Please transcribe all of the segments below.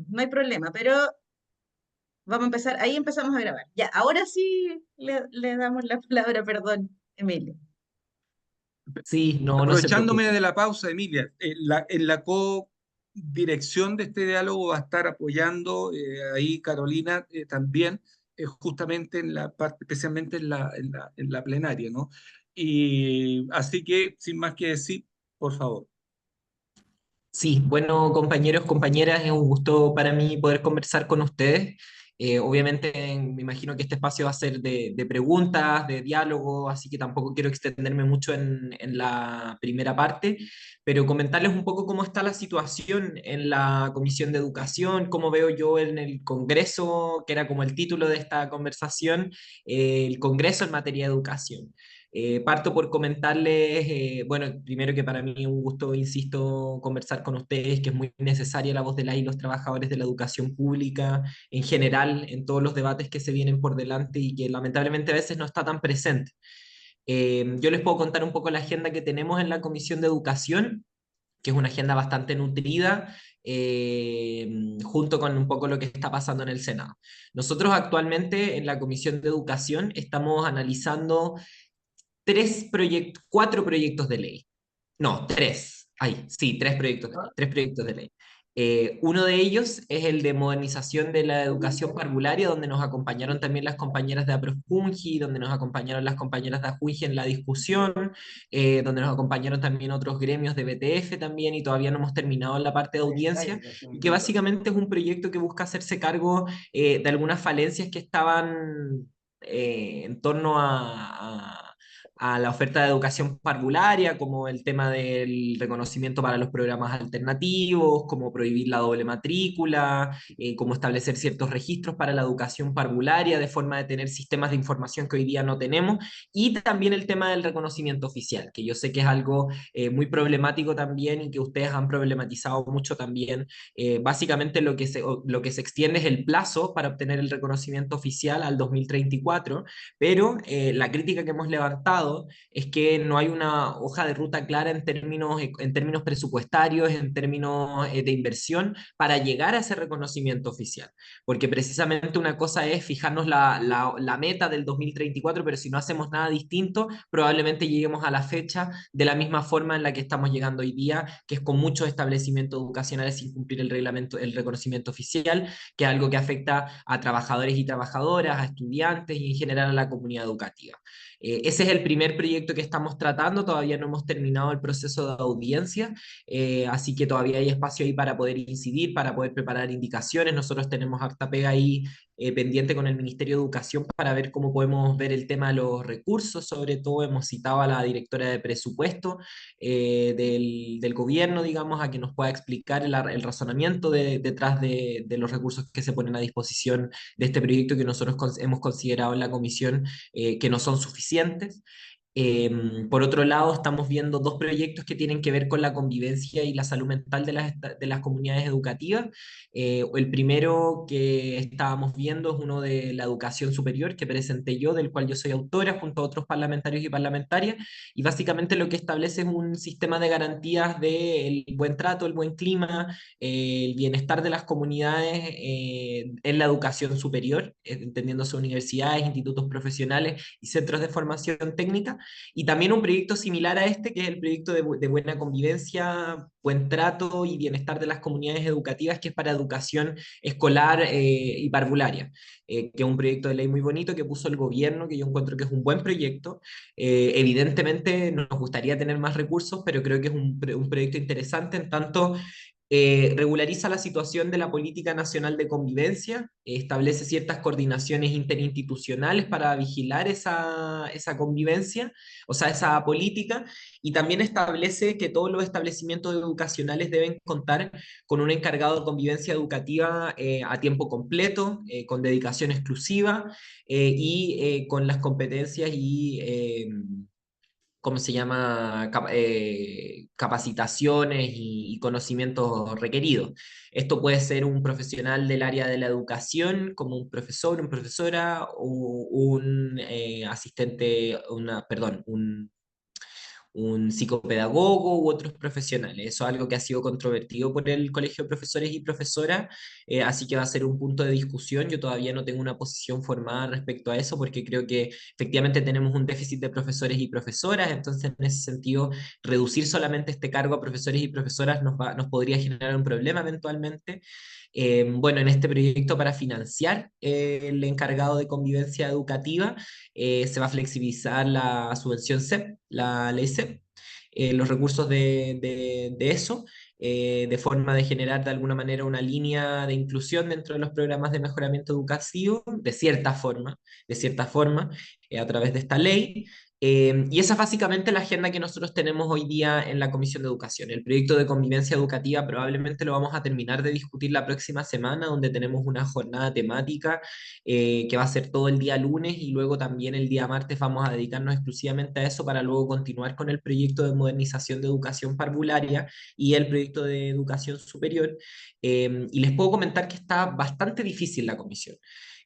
no hay problema, pero vamos a empezar, ahí empezamos a grabar. Ya, ahora sí le damos la palabra, perdón, Emilio. Sí, no, no se Aprovechándome preocupe. de la pausa, Emilia, en la co-dirección de este diálogo va a estar apoyando ahí Carolina también, justamente en la parte, especialmente en la plenaria, ¿no? Y así que, sin más que decir, por favor. Sí, bueno, compañeros, compañeras, es un gusto para mí poder conversar con ustedes. Obviamente, me imagino que este espacio va a ser de preguntas, de diálogo, así que tampoco quiero extenderme mucho en la primera parte, pero comentarles un poco cómo está la situación en la Comisión de Educación, cómo veo yo en el Congreso, que era como el título de esta conversación, el Congreso en materia de educación. Parto por comentarles, bueno, primero que para mí es un gusto, insisto, conversar con ustedes, que es muy necesaria la voz de la y los trabajadores de la educación pública en general, en todos los debates que se vienen por delante y que lamentablemente a veces no está tan presente. Yo les puedo contar un poco la agenda que tenemos en la Comisión de Educación, que es una agenda bastante nutrida, junto con un poco lo que está pasando en el Senado. Nosotros actualmente en la Comisión de Educación estamos analizando cuatro proyectos de ley. No, tres. Ay, sí, tres proyectos de ley. Uno de ellos es el de modernización de la educación parvularia, donde nos acompañaron también las compañeras de APROFUNGI, donde nos acompañaron las compañeras de AJUIGI en la discusión, donde nos acompañaron también otros gremios de BTF también, y todavía no hemos terminado la parte de audiencia, y que básicamente es un proyecto que busca hacerse cargo de algunas falencias que estaban en torno a la oferta de educación parvularia, como el tema del reconocimiento para los programas alternativos, como prohibir la doble matrícula, como establecer ciertos registros para la educación parvularia, de forma de tener sistemas de información que hoy día no tenemos, y también el tema del reconocimiento oficial, que yo sé que es algo muy problemático también y que ustedes han problematizado mucho también. Básicamente lo que se extiende es el plazo para obtener el reconocimiento oficial al 2034, pero la crítica que hemos levantado es que no hay una hoja de ruta clara en términos presupuestarios, en términos de inversión, para llegar a ese reconocimiento oficial. Porque precisamente una cosa es fijarnos la meta del 2034, pero si no hacemos nada distinto, probablemente lleguemos a la fecha de la misma forma en la que estamos llegando hoy día, que es con muchos establecimientos educacionales sin cumplir el reglamento, el reconocimiento oficial, que es algo que afecta a trabajadores y trabajadoras, a estudiantes y en general a la comunidad educativa. Ese es el primer proyecto que estamos tratando, todavía no hemos terminado el proceso de audiencia, así que todavía hay espacio ahí para poder incidir, para poder preparar indicaciones. Nosotros tenemos harta pega ahí pendiente con el Ministerio de Educación para ver cómo podemos ver el tema de los recursos, sobre todo hemos citado a la directora de presupuesto del gobierno, digamos, a que nos pueda explicar el razonamiento detrás de los recursos que se ponen a disposición de este proyecto que nosotros hemos considerado en la comisión que no son suficientes. Por otro lado, estamos viendo dos proyectos que tienen que ver con la convivencia y la salud mental de las comunidades educativas. El primero que estábamos viendo es uno de la educación superior que presenté yo, del cual yo soy autora junto a otros parlamentarios y parlamentarias, y básicamente lo que establece es un sistema de garantías del buen trato, el buen clima, el bienestar de las comunidades en la educación superior, entendiéndose universidades, institutos profesionales y centros de formación técnica, y también un proyecto similar a este, que es el proyecto de buena convivencia, buen trato y bienestar de las comunidades educativas, que es para educación escolar y parvularia, que es un proyecto de ley muy bonito que puso el gobierno, que yo encuentro que es un buen proyecto. Evidentemente nos gustaría tener más recursos, pero creo que es un proyecto interesante en tanto regulariza la situación de la política nacional de convivencia, establece ciertas coordinaciones interinstitucionales para vigilar esa convivencia, o sea, esa política, y también establece que todos los establecimientos educacionales deben contar con un encargado de convivencia educativa a tiempo completo, con dedicación exclusiva y con las competencias y ¿cómo se llama? Capacitaciones y conocimientos requeridos. Esto puede ser un profesional del área de la educación, como un profesor, una profesora, o un asistente, perdón, un psicopedagogo u otros profesionales. Eso es algo que ha sido controvertido por el Colegio de Profesores y Profesoras, así que va a ser un punto de discusión. Yo todavía no tengo una posición formada respecto a eso porque creo que efectivamente tenemos un déficit de profesores y profesoras, entonces en ese sentido reducir solamente este cargo a profesores y profesoras nos podría generar un problema eventualmente. Bueno, en este proyecto para financiar el encargado de convivencia educativa se va a flexibilizar la subvención CEP, la ley CEP, los recursos de eso, de forma de generar de alguna manera una línea de inclusión dentro de los programas de mejoramiento educativo, de cierta forma, a través de esta ley. Y esa es básicamente la agenda que nosotros tenemos hoy día en la Comisión de Educación. El proyecto de convivencia educativa probablemente lo vamos a terminar de discutir la próxima semana, donde tenemos una jornada temática que va a ser todo el día lunes y luego también el día martes vamos a dedicarnos exclusivamente a eso para luego continuar con el proyecto de modernización de educación parvularia y el proyecto de educación superior. Y les puedo comentar que está bastante difícil la comisión.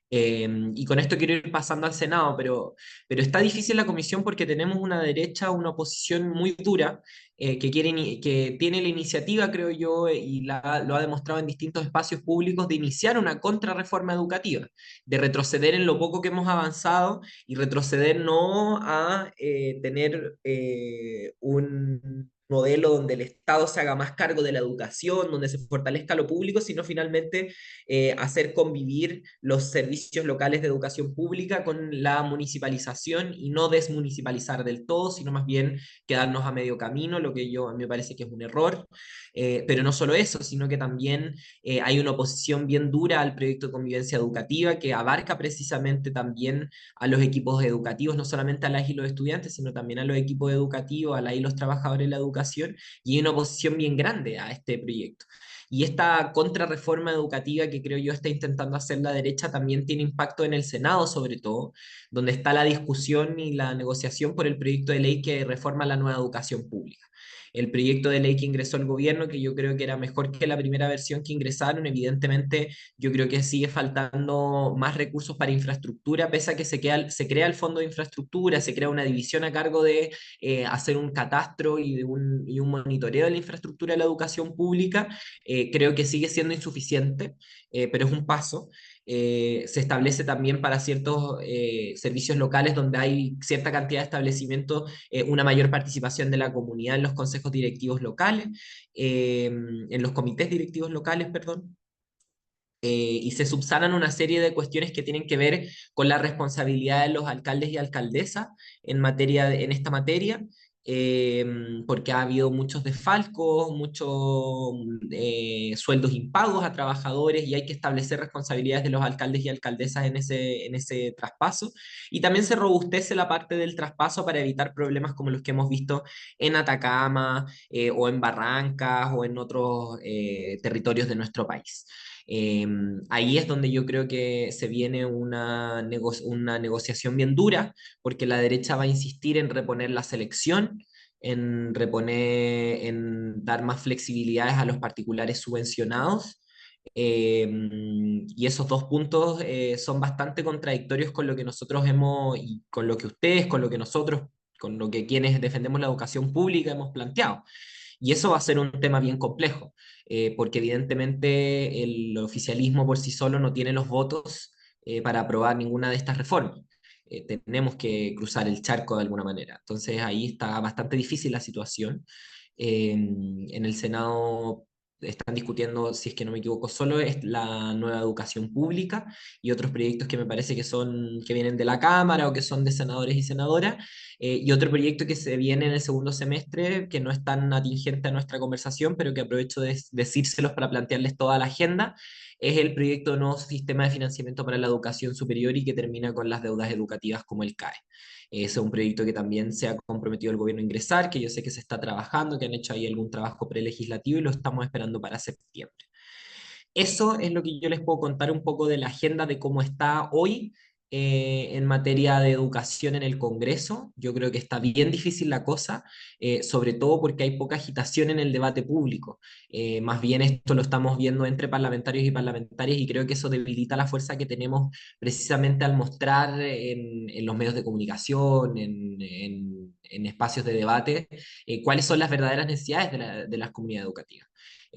Y con esto quiero ir pasando al Senado, pero está difícil la comisión porque tenemos una derecha, una oposición muy dura, que tiene la iniciativa, creo yo, y lo ha demostrado en distintos espacios públicos, de iniciar una contrarreforma educativa, de retroceder en lo poco que hemos avanzado y retroceder no a tener un modelo donde el Estado se haga más cargo de la educación, donde se fortalezca lo público, sino finalmente hacer convivir los servicios locales de educación pública con la municipalización y no desmunicipalizar del todo, sino más bien quedarnos a medio camino, lo que a mí me parece que es un error. Pero no solo eso, sino que también hay una oposición bien dura al proyecto de convivencia educativa que abarca precisamente también a los equipos educativos, no solamente a las y los estudiantes, sino también a los equipos educativos, a las y los trabajadores de la educación, y hay una oposición bien grande a este proyecto. Y esta contrarreforma educativa que creo yo está intentando hacer la derecha también tiene impacto en el Senado, sobre todo, donde está la discusión y la negociación por el proyecto de ley que reforma la nueva educación pública. El proyecto de ley que ingresó el gobierno, que yo creo que era mejor que la primera versión que ingresaron, evidentemente yo creo que sigue faltando más recursos para infraestructura, pese a que se crea el fondo de infraestructura, se crea una división a cargo de hacer un catastro y un monitoreo de la infraestructura de la educación pública. Creo que sigue siendo insuficiente, pero es un paso. Se establece también para ciertos servicios locales donde hay cierta cantidad de establecimientos, una mayor participación de la comunidad en los consejos directivos locales, en los comités directivos locales, perdón. Y se subsanan una serie de cuestiones que tienen que ver con la responsabilidad de los alcaldes y alcaldesas en esta materia, eh, porque ha habido muchos desfalcos, muchos sueldos impagos a trabajadores y hay que establecer responsabilidades de los alcaldes y alcaldesas en ese traspaso. Y también se robustece la parte del traspaso para evitar problemas como los que hemos visto en Atacama, o en Barrancas o en otros territorios de nuestro país. Ahí es donde yo creo que se viene una negociación bien dura, porque la derecha va a insistir en reponer la selección, en dar más flexibilidades a los particulares subvencionados. Y esos dos puntos son bastante contradictorios con lo que nosotros y con lo que ustedes, con lo que nosotros, con lo que quienes defendemos la educación pública hemos planteado. Y eso va a ser un tema bien complejo, porque evidentemente el oficialismo por sí solo no tiene los votos para aprobar ninguna de estas reformas. Tenemos que cruzar el charco de alguna manera. Entonces ahí está bastante difícil la situación. En el Senado están discutiendo, si es que no me equivoco, solo es la nueva educación pública y otros proyectos que me parece que vienen de la Cámara o que son de senadores y senadoras, y otro proyecto que se viene en el segundo semestre, que no es tan atingente a nuestra conversación, pero que aprovecho de decírselos para plantearles toda la agenda, es el proyecto de nuevo sistema de financiamiento para la educación superior y que termina con las deudas educativas como el CAE. Ese es un proyecto que también se ha comprometido el gobierno a ingresar, que yo sé que se está trabajando, que han hecho ahí algún trabajo prelegislativo y lo estamos esperando para septiembre. Eso es lo que yo les puedo contar un poco de la agenda de cómo está hoy en materia de educación en el Congreso. Yo creo que está bien difícil la cosa, sobre todo porque hay poca agitación en el debate público. Más bien esto lo estamos viendo entre parlamentarios y parlamentarias y creo que eso debilita la fuerza que tenemos precisamente al mostrar en los medios de comunicación, en espacios de debate, cuáles son las verdaderas necesidades de las comunidades educativas.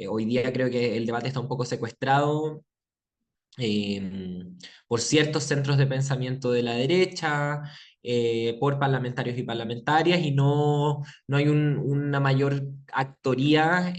Hoy día creo que el debate está un poco secuestrado eh, por ciertos centros de pensamiento de la derecha, por parlamentarios y parlamentarias, y no hay una mayor actoría,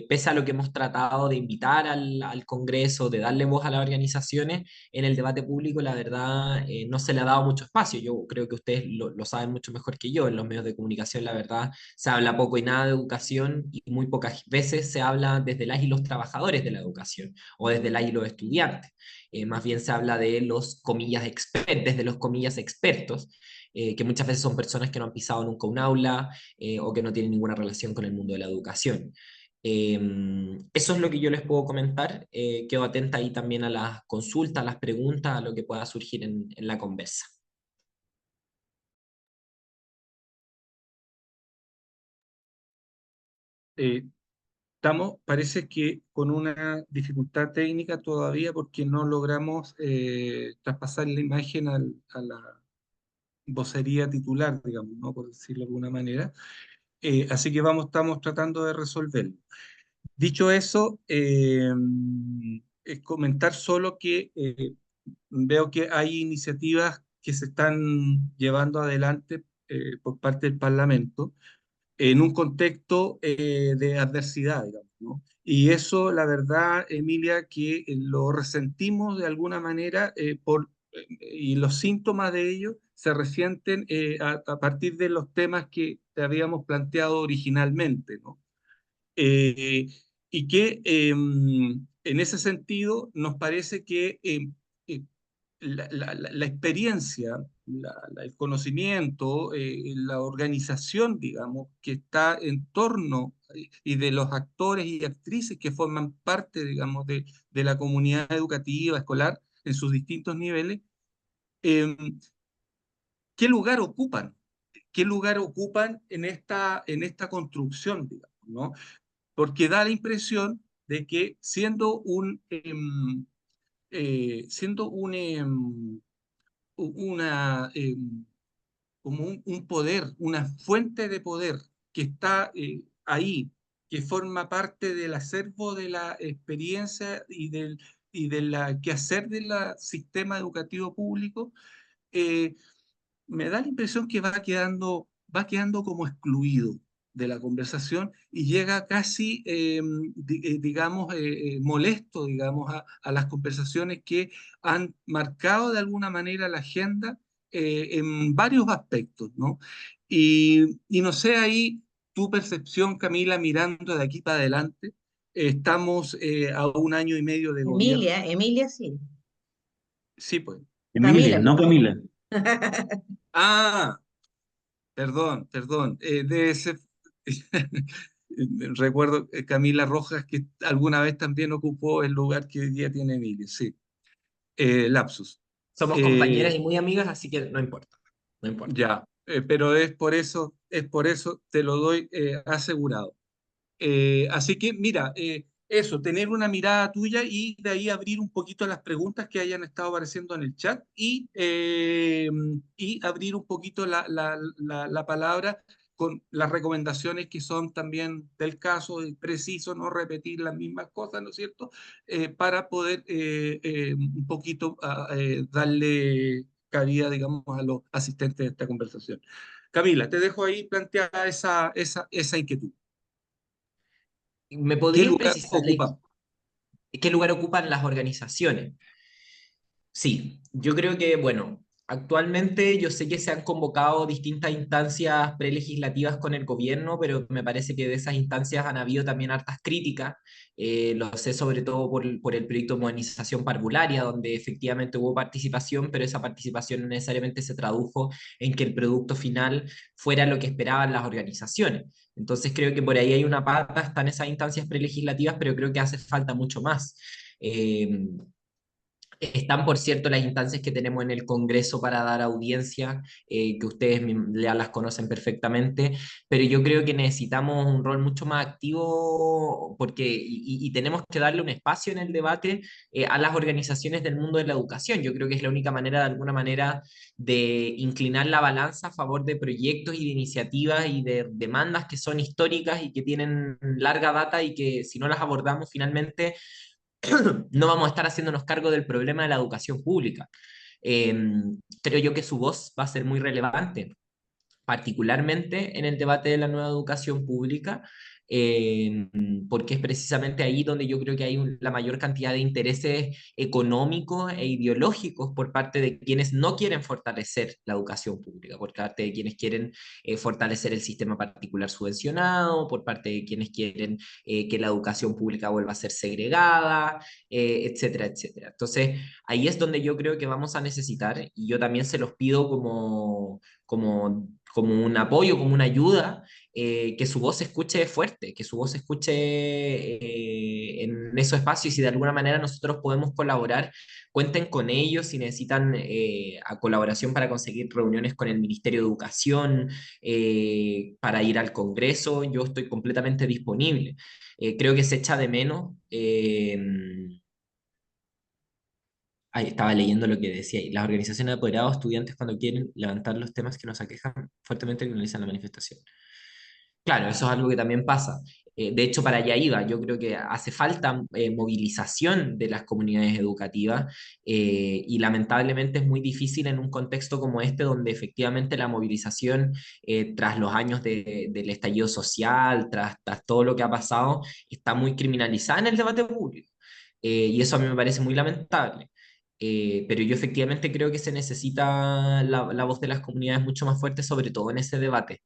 pese a lo que hemos tratado de invitar al Congreso, de darle voz a las organizaciones, en el debate público, la verdad, no se le ha dado mucho espacio. Yo creo que ustedes lo saben mucho mejor que yo. En los medios de comunicación, la verdad, se habla poco y nada de educación y muy pocas veces se habla desde las y los trabajadores de la educación o desde las y los estudiantes. Más bien se habla de los comillas desde los comillas expertos, que muchas veces son personas que no han pisado nunca un aula o que no tienen ninguna relación con el mundo de la educación. Eso es lo que yo les puedo comentar. Quedo atenta ahí también a las consultas, a las preguntas, a lo que pueda surgir en la conversa. Eh, parece que con una dificultad técnica todavía porque no logramos traspasar la imagen a la vocería titular, digamos, ¿no? Por decirlo de alguna manera. Así que estamos tratando de resolverlo. Dicho eso, comentar solo que veo que hay iniciativas que se están llevando adelante por parte del Parlamento en un contexto de adversidad, digamos, ¿no? Y eso, la verdad, Emilia, que lo resentimos de alguna manera y los síntomas de ello se resienten a partir de los temas que te habíamos planteado originalmente, ¿no? Eh, y que en ese sentido nos parece que eh, la experiencia, el conocimiento, la organización, digamos, que está en torno y de los actores y actrices que forman parte, digamos, de la comunidad educativa, escolar, en sus distintos niveles, eh, ¿qué lugar ocupan? ¿Qué lugar ocupan en esta construcción, digamos, ¿no? Porque da la impresión de que siendo una, como un poder, una fuente de poder que está ahí, que forma parte del acervo de la experiencia y del quehacer del sistema educativo público, eh, me da la impresión que va quedando como excluido de la conversación y llega casi, digamos, molesto, digamos, a las conversaciones que han marcado de alguna manera la agenda en varios aspectos, ¿no? Y no sé ahí tu percepción, Camila, mirando de aquí para adelante. Estamos a un año y medio de gobierno. Emilia sí. Sí, pues. Camila, Emilia, no pues. Camila. Ah, perdón, perdón. Debe ser. Recuerdo Camila Rojas, que alguna vez también ocupó el lugar que hoy día tiene Emilia, sí. Lapsus. Somos compañeras Eh, y muy amigas, así que no importa, no importa. ya, pero es por eso te lo doy asegurado. Así que, mira, eso, tener una mirada tuya y de ahí abrir un poquito las preguntas que hayan estado apareciendo en el chat y abrir un poquito la palabra con las recomendaciones que son también del caso, preciso, no repetir las mismas cosas, ¿no es cierto? Para poder un poquito darle cabida, digamos, a los asistentes de esta conversación. Camila, te dejo ahí planteada esa inquietud. ¿Me ¿Qué podrías lugar precisar ocupa? qué lugar ocupan las organizaciones? Sí, yo creo que, bueno, actualmente yo sé que se han convocado distintas instancias prelegislativas con el gobierno, pero me parece que de esas instancias han habido también hartas críticas. Lo sé sobre todo por el proyecto de modernización parvularia, donde efectivamente hubo participación, pero esa participación no necesariamente se tradujo en que el producto final fuera lo que esperaban las organizaciones. Entonces creo que por ahí hay una pata, están esas instancias prelegislativas, pero creo que hace falta mucho más. Están, por cierto, las instancias que tenemos en el Congreso para dar audiencia, que ustedes ya las conocen perfectamente, pero yo creo que necesitamos un rol mucho más activo porque, y tenemos que darle un espacio en el debate a las organizaciones del mundo de la educación. Yo creo que es la única manera, de alguna manera, de inclinar la balanza a favor de proyectos y de iniciativas y de demandas que son históricas y que tienen larga data y que si no las abordamos finalmente no vamos a estar haciéndonos cargo del problema de la educación pública. Eh, Creo yo que su voz va a ser muy relevante, particularmente en el debate de la nueva educación pública, eh, porque es precisamente ahí donde yo creo que hay la mayor cantidad de intereses económicos e ideológicos por parte de quienes no quieren fortalecer la educación pública, por parte de quienes quieren fortalecer el sistema particular subvencionado, por parte de quienes quieren que la educación pública vuelva a ser segregada, etcétera, etcétera. Entonces, ahí es donde yo creo que vamos a necesitar, y yo también se los pido como un apoyo, como una ayuda, que su voz se escuche fuerte, que su voz se escuche en esos espacios y si de alguna manera nosotros podemos colaborar, cuenten con ellos si necesitan a colaboración para conseguir reuniones con el Ministerio de Educación, para ir al Congreso, yo estoy completamente disponible. Creo que se echa de menos. Ahí estaba leyendo lo que decía, y las organizaciones de apoderados estudiantes cuando quieren levantar los temas que nos aquejan fuertemente criminalizan la manifestación. Claro, eso es algo que también pasa. De hecho, para allá iba. Yo creo que hace falta movilización de las comunidades educativas y lamentablemente es muy difícil en un contexto como este, donde efectivamente la movilización, tras los años del estallido social, tras todo lo que ha pasado, está muy criminalizada en el debate público. Y eso a mí me parece muy lamentable. Pero yo efectivamente creo que se necesita la voz de las comunidades mucho más fuerte, sobre todo en ese debate,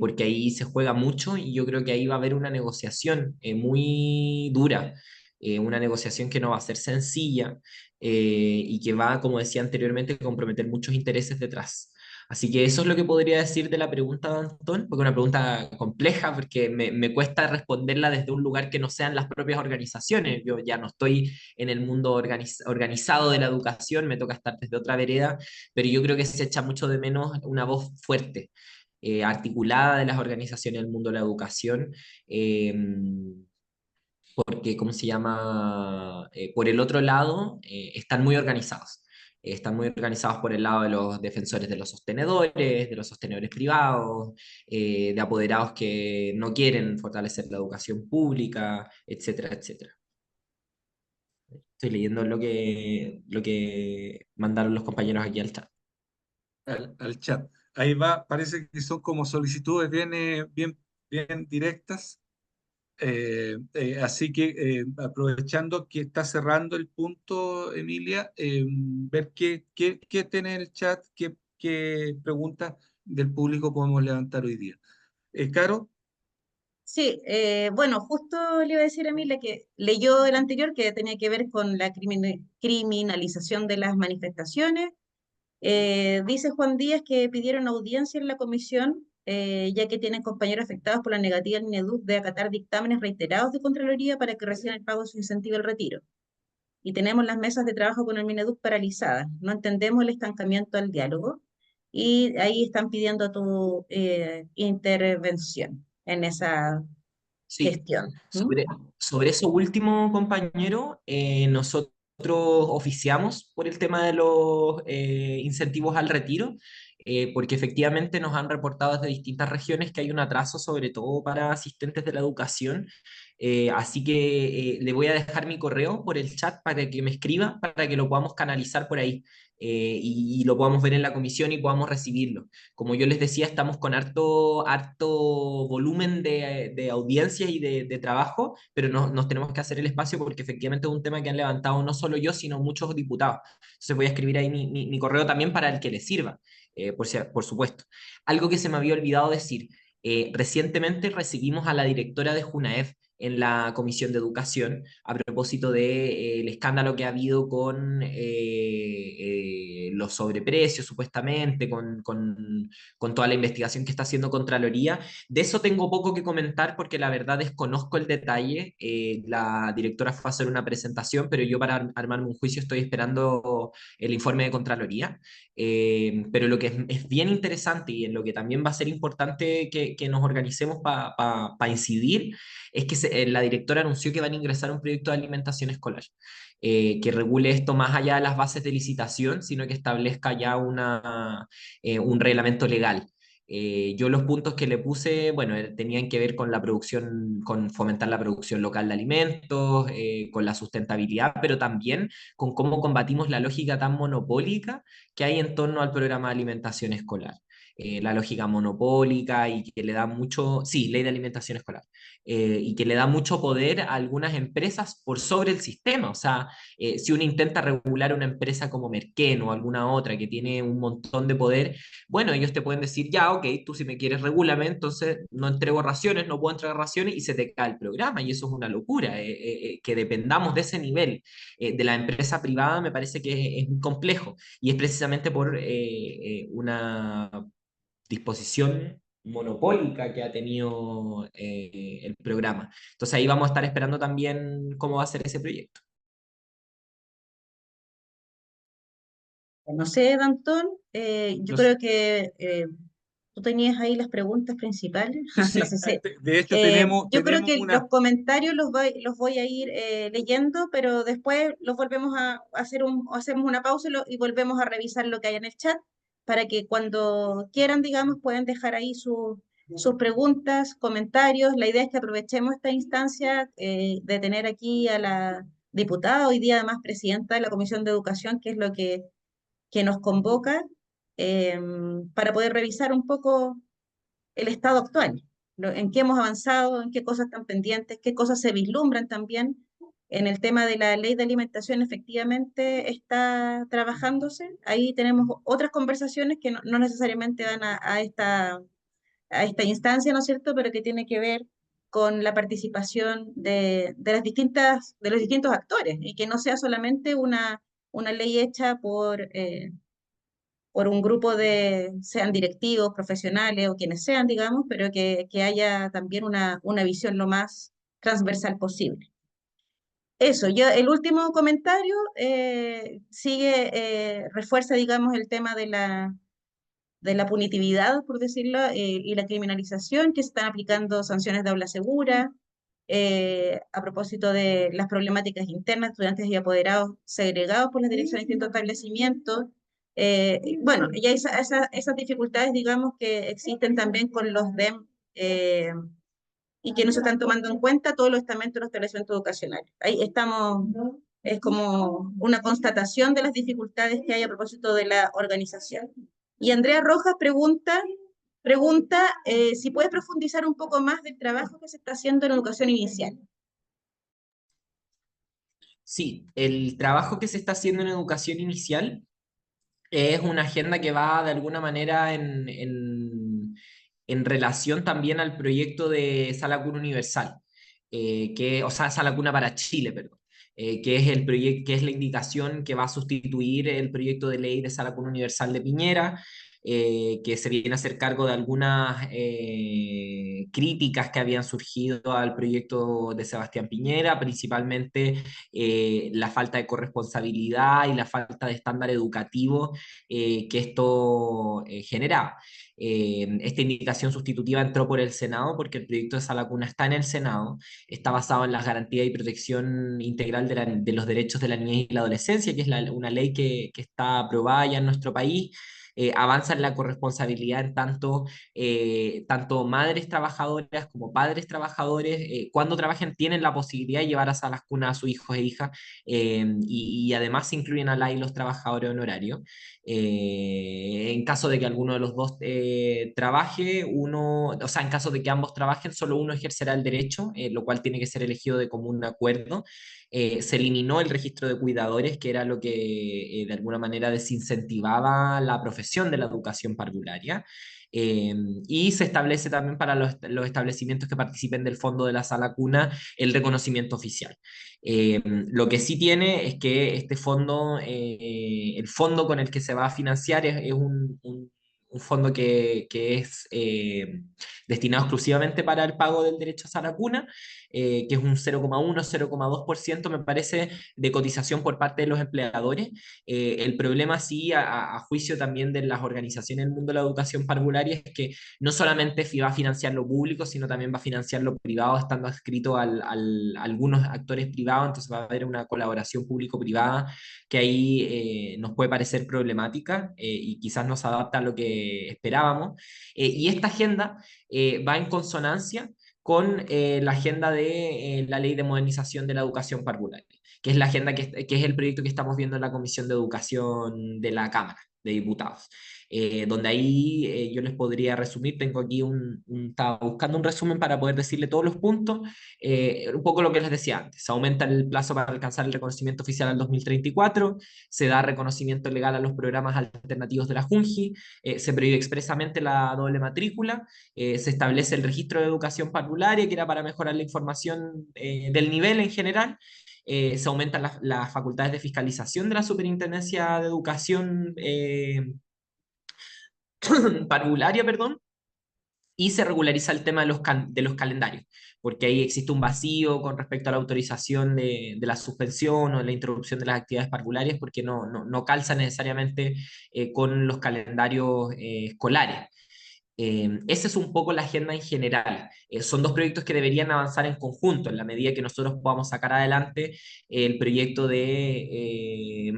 porque ahí se juega mucho y yo creo que ahí va a haber una negociación muy dura, una negociación que no va a ser sencilla y que va, como decía anteriormente, a comprometer muchos intereses detrás. Así que eso es lo que podría decir de la pregunta de Antón, porque es una pregunta compleja, porque me cuesta responderla desde un lugar que no sean las propias organizaciones. Yo ya no estoy en el mundo organizado de la educación, me toca estar desde otra vereda, pero yo creo que se echa mucho de menos una voz fuerte, articulada de las organizaciones del mundo de la educación, eh, porque, ¿cómo se llama? Por el otro lado, están muy organizados. Están muy organizados por el lado de los defensores de los sostenedores privados, de apoderados que no quieren fortalecer la educación pública, etcétera, etcétera. Estoy leyendo lo que mandaron los compañeros aquí al chat. al chat. Ahí va, parece que son como solicitudes bien directas. Así que aprovechando que está cerrando el punto, Emilia, ver qué tiene el chat, qué preguntas del público podemos levantar hoy día. Caro, Sí, bueno, justo le iba a decir a Emilia que leyó el anterior que tenía que ver con la criminalización de las manifestaciones. Dice Juan Díaz que pidieron audiencia en la comisión, ya que tienen compañeros afectados por la negativa del Mineduc de acatar dictámenes reiterados de Contraloría para que reciban el pago de su incentivo al retiro. Y tenemos las mesas de trabajo con el Mineduc paralizadas. No entendemos el estancamiento al diálogo y ahí están pidiendo tu intervención en esa Sí, gestión. ¿Mm? sobre, sobre eso último, compañero, nosotros oficiamos por el tema de los incentivos al retiro, porque efectivamente nos han reportado desde distintas regiones que hay un atraso, sobre todo para asistentes de la educación. Así que le voy a dejar mi correo por el chat para que me escriba, para que lo podamos canalizar por ahí. Y lo podamos ver en la comisión y podamos recibirlo. Como yo les decía, estamos con harto volumen de audiencias y de trabajo, pero nos tenemos que hacer el espacio porque efectivamente es un tema que han levantado no solo yo, sino muchos diputados. Entonces voy a escribir ahí mi correo también para el que le sirva, por supuesto. Algo que se me había olvidado decir, recientemente recibimos a la directora de JUNAEF, en la Comisión de Educación a propósito del escándalo que ha habido con los sobreprecios, supuestamente, con toda la investigación que está haciendo Contraloría. De eso tengo poco que comentar porque la verdad desconozco el detalle. La directora fue a hacer una presentación, pero yo para armarme un juicio estoy esperando el informe de Contraloría. Pero lo que es bien interesante y en lo que también va a ser importante que nos organicemos para incidir es que la directora anunció que van a ingresar un proyecto de alimentación escolar que regule esto más allá de las bases de licitación, sino que establezca ya un reglamento legal. Yo los puntos que le puse, bueno, tenían que ver con la producción, con fomentar la producción local de alimentos, con la sustentabilidad, pero también con cómo combatimos la lógica tan monopólica que hay en torno al programa de alimentación escolar. La lógica monopólica y que le da mucho, sí, ley de alimentación escolar, y que le da mucho poder a algunas empresas por sobre el sistema. O sea, si uno intenta regular una empresa como Merken o alguna otra que tiene un montón de poder, bueno, ellos te pueden decir, ya, ok, tú si me quieres regúlame, entonces no entrego raciones, no puedo entregar raciones y se te cae el programa y eso es una locura. Que dependamos de ese nivel de la empresa privada me parece que es muy complejo y es precisamente por una disposición monopólica que ha tenido el programa. Entonces ahí vamos a estar esperando también cómo va a ser ese proyecto. No sé, Dantón, yo Nos- creo que tú tenías ahí las preguntas principales. sí, No sí, sé si. de hecho tenemos, Yo creo tenemos que los una, comentarios los voy a ir leyendo, pero después los volvemos a hacer hacemos una pausa y volvemos a revisar lo que hay en el chat para que cuando quieran, digamos, pueden dejar ahí sus preguntas, comentarios. La idea es que aprovechemos esta instancia de tener aquí a la diputada, hoy día además presidenta de la Comisión de Educación, que es lo que nos convoca eh, para poder revisar un poco el estado actual, en qué hemos avanzado, en qué cosas están pendientes, qué cosas se vislumbran también. En el tema de la ley de alimentación efectivamente está trabajándose. Ahí tenemos otras conversaciones que no necesariamente dan a esta instancia, ¿no es cierto?, pero que tiene que ver con la participación de los distintos actores y que no sea solamente una ley hecha por un grupo sean directivos, profesionales o quienes sean, digamos, pero que haya también una visión lo más transversal posible. Eso, yo, el último comentario refuerza, digamos, el tema de la punitividad, por decirlo, y la criminalización, que se están aplicando sanciones de aula segura, a propósito de las problemáticas internas, estudiantes y apoderados segregados por las direcciones de distintos establecimientos. Bueno, ya esas dificultades, digamos, que existen también con los DEM y que no se están tomando en cuenta todos los estamentos de los establecimientos educacionales. Ahí estamos, es como una constatación de las dificultades que hay a propósito de la organización. Y Andrea Rojas pregunta si puedes profundizar un poco más del trabajo que se está haciendo en educación inicial. Sí, el trabajo que se está haciendo en educación inicial es una agenda que va de alguna manera en relación también al proyecto de Sala Cuna Universal, o sea, Sala Cuna para Chile, perdón, que es el proyecto, que es la indicación que va a sustituir el proyecto de ley de Sala Cuna Universal de Piñera, que se viene a hacer cargo de algunas críticas que habían surgido al proyecto de Sebastián Piñera, principalmente la falta de corresponsabilidad y la falta de estándar educativo que esto generaba. Esta indicación sustitutiva entró por el Senado porque el proyecto de Sala Cuna está en el Senado, está basado en las garantías y protección integral de los derechos de la niñez y la adolescencia, que es una ley que está aprobada ya en nuestro país. Avanza en la corresponsabilidad en tanto madres trabajadoras como padres trabajadores, cuando trabajen, tienen la posibilidad de llevar a salas cunas a sus hijos e hijas, y además se incluyen a la y los trabajadores honorarios. En caso de que alguno de los dos trabaje, o sea, en caso de que ambos trabajen, solo uno ejercerá el derecho, lo cual tiene que ser elegido de común acuerdo. Se eliminó el registro de cuidadores, que era lo que de alguna manera desincentivaba la profesión de la educación parvularia. Y se establece también para los establecimientos que participen del fondo de la sala cuna el reconocimiento oficial. Lo que sí tiene es que este fondo, el fondo con el que se va a financiar es un fondo que es destinado exclusivamente para el pago del derecho a la cuna, que es un 0,1-0,2% me parece de cotización por parte de los empleadores. El problema sí, a juicio también de las organizaciones del mundo de la educación parvularia, es que no solamente va a financiar lo público, sino también va a financiar lo privado, estando adscrito a algunos actores privados, entonces va a haber una colaboración público-privada que ahí nos puede parecer problemática y quizás no se adapta a lo que esperábamos. Y esta agenda va en consonancia con la agenda de la Ley de Modernización de la Educación Parvularia, que es la agenda que es el proyecto que estamos viendo en la Comisión de Educación de la Cámara de Diputados. Donde ahí yo les podría resumir, tengo aquí estaba buscando un resumen para poder decirle todos los puntos, un poco lo que les decía antes: se aumenta el plazo para alcanzar el reconocimiento oficial al 2034, se da reconocimiento legal a los programas alternativos de la JUNJI, se prohíbe expresamente la doble matrícula, se establece el registro de educación parvularia, que era para mejorar la información del nivel en general. Se aumentan las facultades de fiscalización de la Superintendencia de Educación parvularia, perdón, y se regulariza el tema de los calendarios, porque ahí existe un vacío con respecto a la autorización de la suspensión o la interrupción de las actividades parvularias, porque no calza necesariamente con los calendarios escolares. Esa es un poco la agenda en general. Son dos proyectos que deberían avanzar en conjunto en la medida que nosotros podamos sacar adelante el proyecto de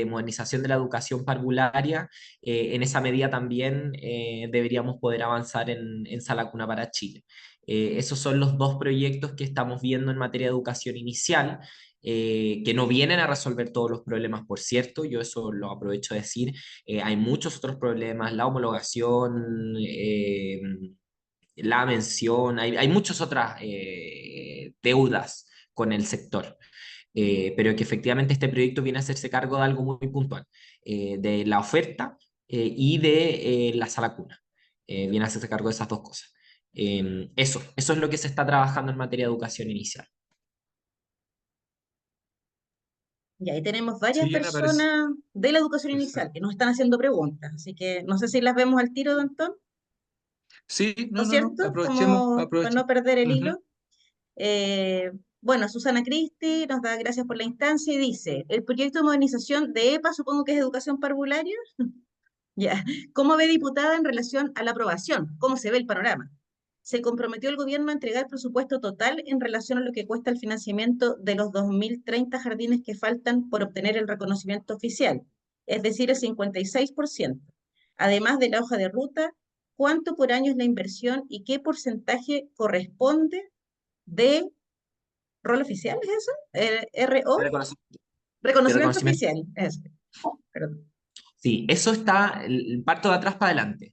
modernización de la educación parvularia. En esa medida también deberíamos poder avanzar en Sala Cuna para Chile. Esos son los dos proyectos que estamos viendo en materia de educación inicial. Que no vienen a resolver todos los problemas, por cierto, yo eso lo aprovecho de decir. Hay muchos otros problemas: la homologación, la mención, hay muchas otras deudas con el sector, pero que efectivamente este proyecto viene a hacerse cargo de algo muy puntual, de la oferta y de la sala cuna. Viene a hacerse cargo de esas dos cosas. Eso es lo que se está trabajando en materia de educación inicial. Y ahí tenemos varias Sí, me parece. personas de la educación inicial Exacto. que nos están haciendo preguntas, así que no sé si las vemos al tiro, don Tom, Sí, ¿no es no, cierto? aprovechemos, Como para no aprovechemos. perder el Ujú. hilo. Bueno, Susana Cristi nos da gracias por la instancia y dice: el proyecto de modernización de EPA, supongo que es educación parvularia, ya. ¿Cómo ve diputada en relación a la aprobación? ¿Cómo se ve el panorama? Se comprometió el gobierno a entregar presupuesto total en relación a lo que cuesta el financiamiento de los 2030 jardines que faltan por obtener el reconocimiento oficial, es decir, el 56%. Además de la hoja de ruta, ¿cuánto por año es la inversión y qué porcentaje corresponde de rol oficial? ¿Es eso? De RO, reconocimiento. De reconocimiento reconocimiento. oficial. Eso. Perdón. Sí, eso está, parto de atrás para adelante.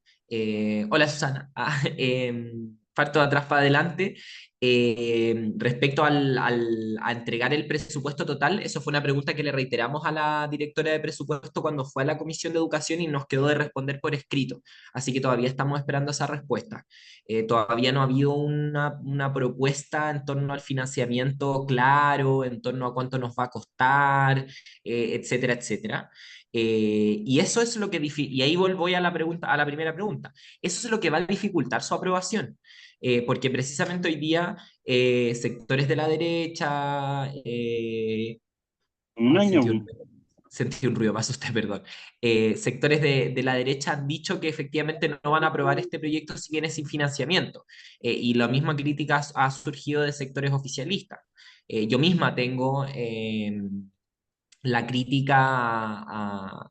Hola Susana. Parto de atrás para adelante. Respecto a entregar el presupuesto total, eso fue una pregunta que le reiteramos a la directora de presupuesto cuando fue a la Comisión de Educación y nos quedó de responder por escrito. Así que todavía estamos esperando esa respuesta. Todavía no ha habido una propuesta en torno al financiamiento claro, en torno a cuánto nos va a costar, etcétera, etcétera. Y eso es lo que y ahí voy a la pregunta, a la primera pregunta. Eso es lo que va a dificultar su aprobación, porque precisamente hoy día sectores de la derecha, Un año. sentí un ruido, más usted, perdón. Sectores de la derecha han dicho que efectivamente no van a aprobar este proyecto si viene sin financiamiento. Y la misma crítica ha surgido de sectores oficialistas. Yo misma tengo la crítica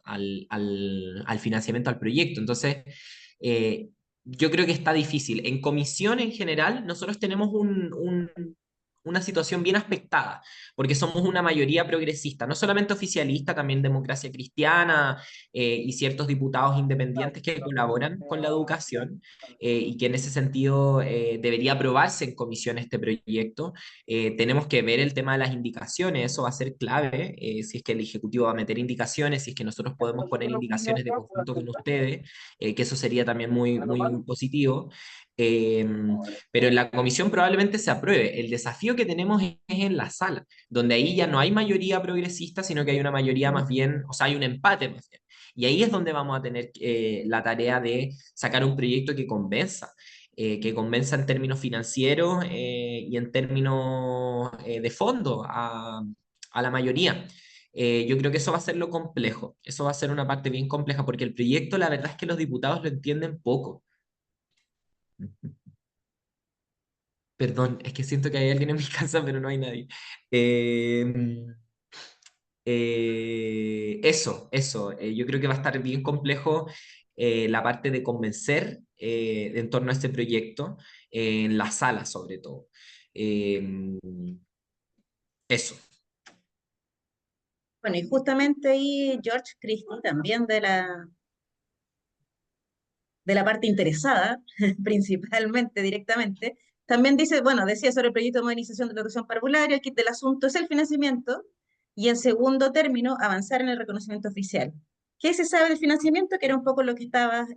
al financiamiento al proyecto. Entonces, yo creo que está difícil. En comisión en general, nosotros tenemos una situación bien aspectada, porque somos una mayoría progresista, no solamente oficialista, también democracia cristiana y ciertos diputados independientes que colaboran con la educación y que en ese sentido debería aprobarse en comisión este proyecto. Tenemos que ver el tema de las indicaciones, eso va a ser clave, si es que el Ejecutivo va a meter indicaciones, si es que nosotros podemos poner indicaciones de conjunto con ustedes, que eso sería también muy, muy positivo. Eh, pero en la comisión probablemente se apruebe. El desafío que tenemos es en la sala, donde ahí ya no hay mayoría progresista, sino que hay una mayoría más bien, o sea, hay un empate más bien. Y ahí es donde vamos a tener la tarea de sacar un proyecto que convenza en términos financieros y en términos de fondo a la mayoría. Yo creo que eso va a ser lo complejo, eso va a ser una parte bien compleja, porque el proyecto, la verdad es que los diputados lo entienden poco. Perdón, es que siento que hay alguien en mi casa, pero no hay nadie. Eh, yo creo que va a estar bien complejo la parte de convencer en torno a este proyecto, en la sala sobre todo. Eh, eso. Bueno, y justamente ahí George Christie, también de la parte interesada, principalmente, directamente, también dice, bueno, decía sobre el proyecto de modernización de la educación parvularia, que el asunto es el financiamiento, y en segundo término, avanzar en el reconocimiento oficial. ¿Qué se sabe del financiamiento? Que era un poco lo que estabas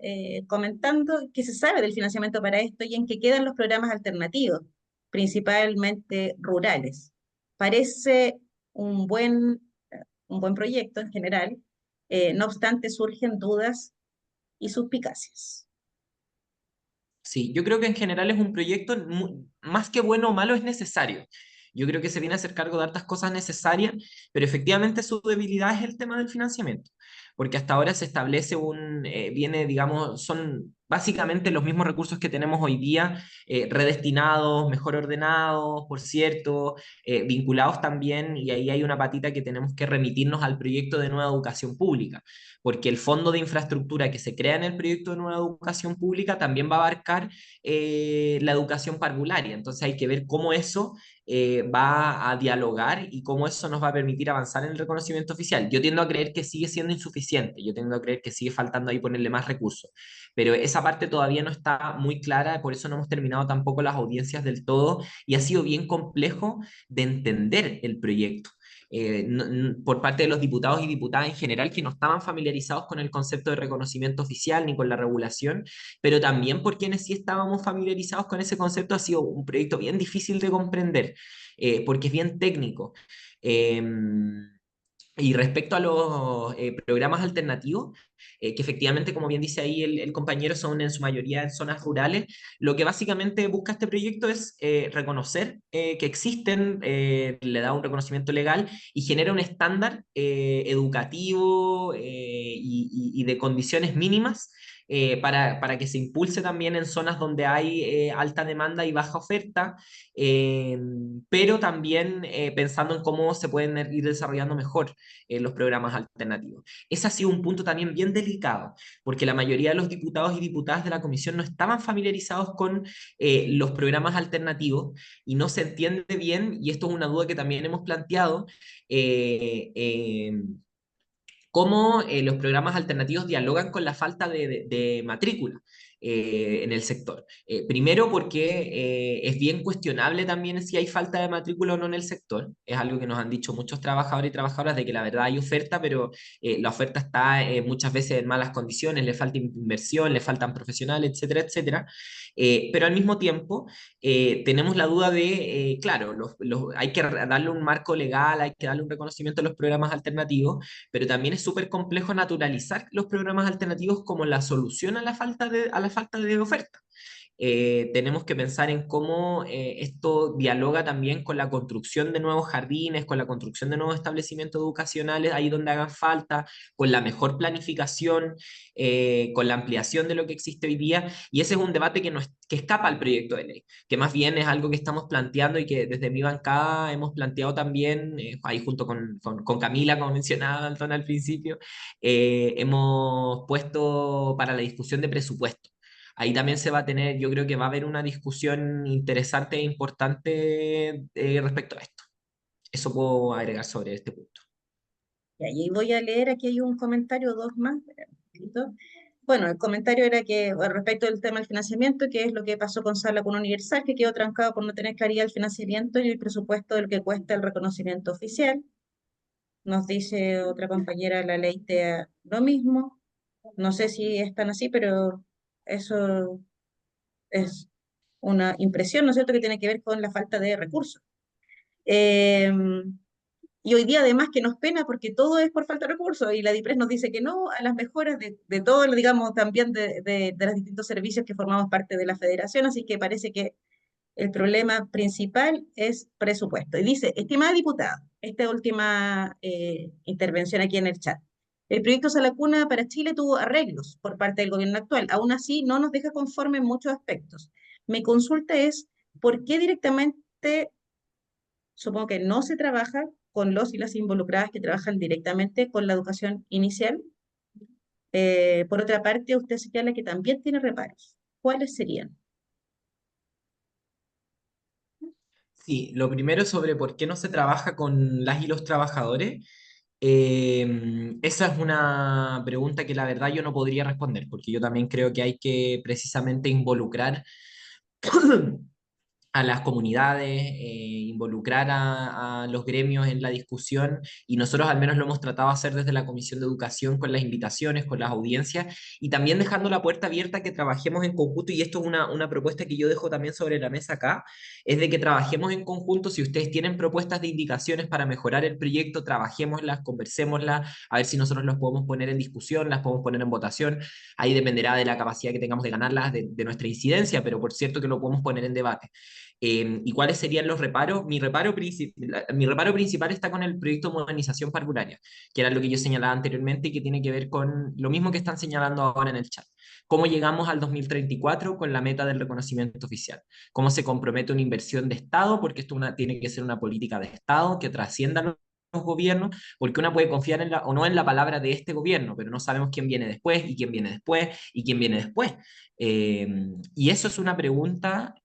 comentando. ¿Qué se sabe del financiamiento para esto y en qué quedan los programas alternativos, principalmente rurales? Parece un buen, un buen proyecto en general, no obstante surgen dudas y suspicacias. Sí, yo creo que en general es un proyecto más que bueno o malo, es necesario. Yo creo que se viene a hacer cargo de hartas cosas necesarias, pero efectivamente su debilidad es el tema del financiamiento, porque hasta ahora se establece viene, digamos, son básicamente los mismos recursos que tenemos hoy día, redestinados, mejor ordenados, por cierto, vinculados también, y ahí hay una patita que tenemos que remitirnos al proyecto de nueva educación pública porque el fondo de infraestructura que se crea en el proyecto de nueva educación pública también va a abarcar la educación parvularia. Entonces hay que ver cómo eso va a dialogar y cómo eso nos va a permitir avanzar en el reconocimiento oficial. Yo tiendo a creer que sigue siendo insuficiente, yo tiendo a creer que sigue faltando ahí ponerle más recursos, pero esa parte todavía no está muy clara, por eso no hemos terminado tampoco las audiencias del todo y ha sido bien complejo de entender el proyecto por parte de los diputados y diputadas en general que no estaban familiarizados con el concepto de reconocimiento oficial ni con la regulación, pero también por quienes sí estábamos familiarizados con ese concepto ha sido un proyecto bien difícil de comprender, porque es bien técnico. Eh, y respecto a los programas alternativos, que efectivamente, como bien dice ahí el compañero, son en su mayoría en zonas rurales, lo que básicamente busca este proyecto es reconocer que existen, le da un reconocimiento legal y genera un estándar educativo y de condiciones mínimas para que se impulse también en zonas donde hay alta demanda y baja oferta, eh, pero también pensando en cómo se pueden ir desarrollando mejor los programas alternativos. Ese ha sido un punto también bien delicado, porque la mayoría de los diputados y diputadas de la comisión no estaban familiarizados con los programas alternativos y no se entiende bien, y esto es una duda que también hemos planteado, eh, eh, cómo los programas alternativos dialogan con la falta de matrícula en el sector. Primero porque es bien cuestionable también si hay falta de matrícula o no en el sector. Es algo que nos han dicho muchos trabajadores y trabajadoras de que la verdad hay oferta, pero la oferta está muchas veces en malas condiciones, le falta inversión, le faltan profesionales, etcétera, etcétera. Pero al mismo tiempo tenemos la duda claro, hay que darle un marco legal, hay que darle un reconocimiento a los programas alternativos, pero también es súper complejo naturalizar los programas alternativos como la solución a la falta de oferta. Tenemos que pensar en cómo esto dialoga también con la construcción de nuevos jardines, con la construcción de nuevos establecimientos educacionales, ahí donde hagan falta, con la mejor planificación, con la ampliación de lo que existe hoy día. Y ese es un debate que escapa al proyecto de ley, que más bien es algo que estamos planteando y que desde mi bancada hemos planteado también, ahí junto con Camila, como mencionaba Anton al principio, hemos puesto para la discusión de presupuesto ahí también se va a tener, yo creo que va a haber una discusión interesante e importante respecto a esto. Eso puedo agregar sobre este punto. Y ahí voy a leer, aquí hay un comentario, dos más. Espera un poquito. Bueno, el comentario era que, bueno, respecto del tema del financiamiento, que es lo que pasó con Sala con Universal, que quedó trancado por no tener claridad el financiamiento y el presupuesto de lo que cuesta el reconocimiento oficial. Nos dice otra compañera, la ley TEA lo mismo. No sé si es tan así, pero eso es una impresión, ¿no es cierto?, que tiene que ver con la falta de recursos. Eh, y hoy día además que nos pena porque todo es por falta de recursos y la DIPRES nos dice que no a las mejoras de todo, digamos, también de los distintos servicios que formamos parte de la federación, así que parece que el problema principal es presupuesto. Y dice, estimada diputada, esta última intervención aquí en el chat. El proyecto Salacuna para Chile tuvo arreglos por parte del gobierno actual. Aún así, no nos deja conforme en muchos aspectos. Mi consulta es, ¿por qué directamente, supongo que no se trabaja con los y las involucradas que trabajan directamente con la educación inicial? Por otra parte, usted señala que también tiene reparos. ¿Cuáles serían? Sí, lo primero sobre por qué no se trabaja con las y los trabajadores. Esa es una pregunta que la verdad yo no podría responder, porque yo también creo que hay que precisamente involucrar a las comunidades, involucrar a los gremios en la discusión y nosotros al menos lo hemos tratado de hacer desde la Comisión de Educación con las invitaciones, con las audiencias y también dejando la puerta abierta a que trabajemos en conjunto y esto es una propuesta que yo dejo también sobre la mesa acá, es de que trabajemos en conjunto, si ustedes tienen propuestas de indicaciones para mejorar el proyecto, trabajémoslas, conversémoslas, a ver si nosotros las podemos poner en discusión, las podemos poner en votación, ahí dependerá de la capacidad que tengamos de ganarlas, de nuestra incidencia, pero por cierto que lo podemos poner en debate. ¿Y cuáles serían los reparos? Mi reparo principal está con el proyecto de modernización parvularia, que era lo que yo señalaba anteriormente y que tiene que ver con lo mismo que están señalando ahora en el chat. ¿Cómo llegamos al 2034 con la meta del reconocimiento oficial? ¿Cómo se compromete una inversión de Estado? Porque esto tiene que ser una política de Estado que trascienda los gobiernos, porque una puede confiar en o no en la palabra de este gobierno, pero no sabemos quién viene después y quién viene después y quién viene después. Eh, y eso es una pregunta,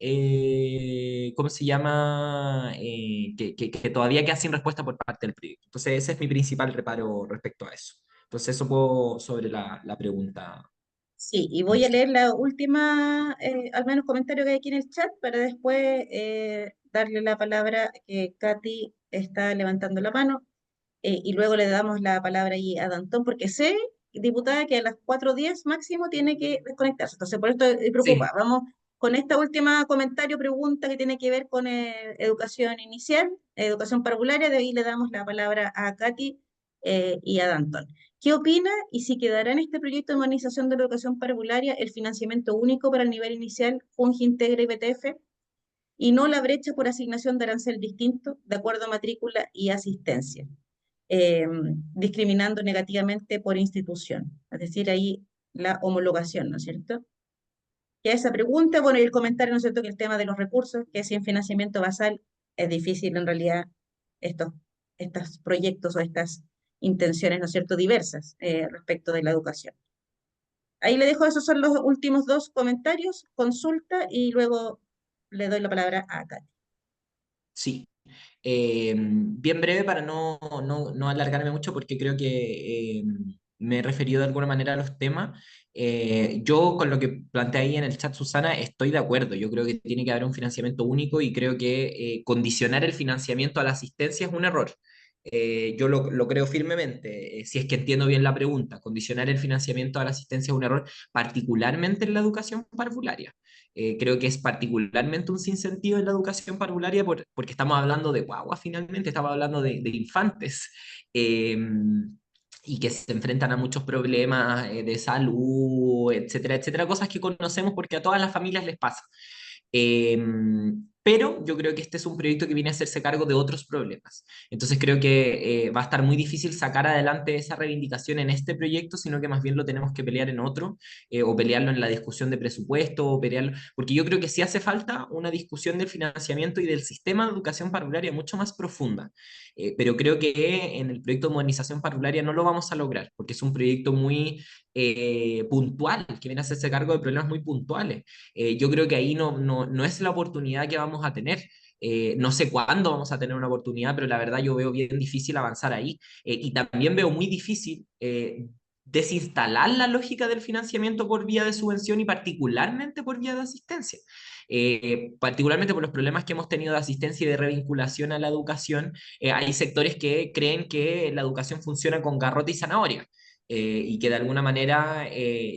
¿cómo se llama? Que todavía queda sin respuesta por parte del proyecto. Entonces, ese es mi principal reparo respecto a eso. Entonces, eso puedo sobre la pregunta Sí, y voy a inicial. leer la última, al menos comentario que hay aquí en el chat, para después darle la palabra que Katy está levantando la mano, y luego le damos la palabra ahí a Dantón, porque sé, diputada, que a las 4:10 máximo tiene que desconectarse. Entonces, por esto estoy preocupada. Sí, Vamos con esta última comentario, pregunta que tiene que ver con educación inicial, educación parvularia. De ahí le damos la palabra a Katy y a Dantón. ¿Qué opina y si quedará en este proyecto de modernización de la educación parvularia el financiamiento único para el nivel inicial, Fungi, Integra y BTF, y no la brecha por asignación de arancel distinto de acuerdo a matrícula y asistencia, eh, discriminando negativamente por institución? Es decir, ahí la homologación, ¿no es cierto? Que esa pregunta, bueno, y el comentario, ¿no es cierto?, que el tema de los recursos, que sin financiamiento basal es difícil en realidad estos, estos proyectos o estas intenciones, ¿no es cierto?, diversas respecto de la educación. Ahí le dejo, esos son los últimos dos comentarios, consulta y luego le doy la palabra a Katy. sí. Bien breve para no alargarme mucho porque creo que me he referido de alguna manera a los temas. Yo con lo que plantea ahí en el chat Susana estoy de acuerdo. Yo creo que tiene que haber un financiamiento único y creo que condicionar el financiamiento a la asistencia es un error. Yo lo creo firmemente, si es que entiendo bien la pregunta, condicionar el financiamiento a la asistencia es un error, particularmente en la educación parvularia. Creo que es particularmente un sinsentido en la educación parvularia porque estamos hablando de guagua finalmente, estamos hablando de infantes y que se enfrentan a muchos problemas de salud, etcétera, etcétera, cosas que conocemos porque a todas las familias les pasa. Eh, pero yo creo que este es un proyecto que viene a hacerse cargo de otros problemas. Entonces creo que va a estar muy difícil sacar adelante esa reivindicación en este proyecto, sino que más bien lo tenemos que pelear en otro, o pelearlo en la discusión de presupuesto, o pelearlo, porque yo creo que sí hace falta una discusión del financiamiento y del sistema de educación parvularia mucho más profunda. Pero creo que en el proyecto de modernización parvularia no lo vamos a lograr, porque es un proyecto muy puntual, que viene a hacerse cargo de problemas muy puntuales. Yo creo que ahí no es la oportunidad que vamos a tener. No sé cuándo vamos a tener una oportunidad, pero la verdad yo veo bien difícil avanzar ahí. Y también veo muy difícil desinstalar la lógica del financiamiento por vía de subvención y particularmente por vía de asistencia. Particularmente por los problemas que hemos tenido de asistencia y de revinculación a la educación, hay sectores que creen que la educación funciona con garrote y zanahoria. Y que de alguna manera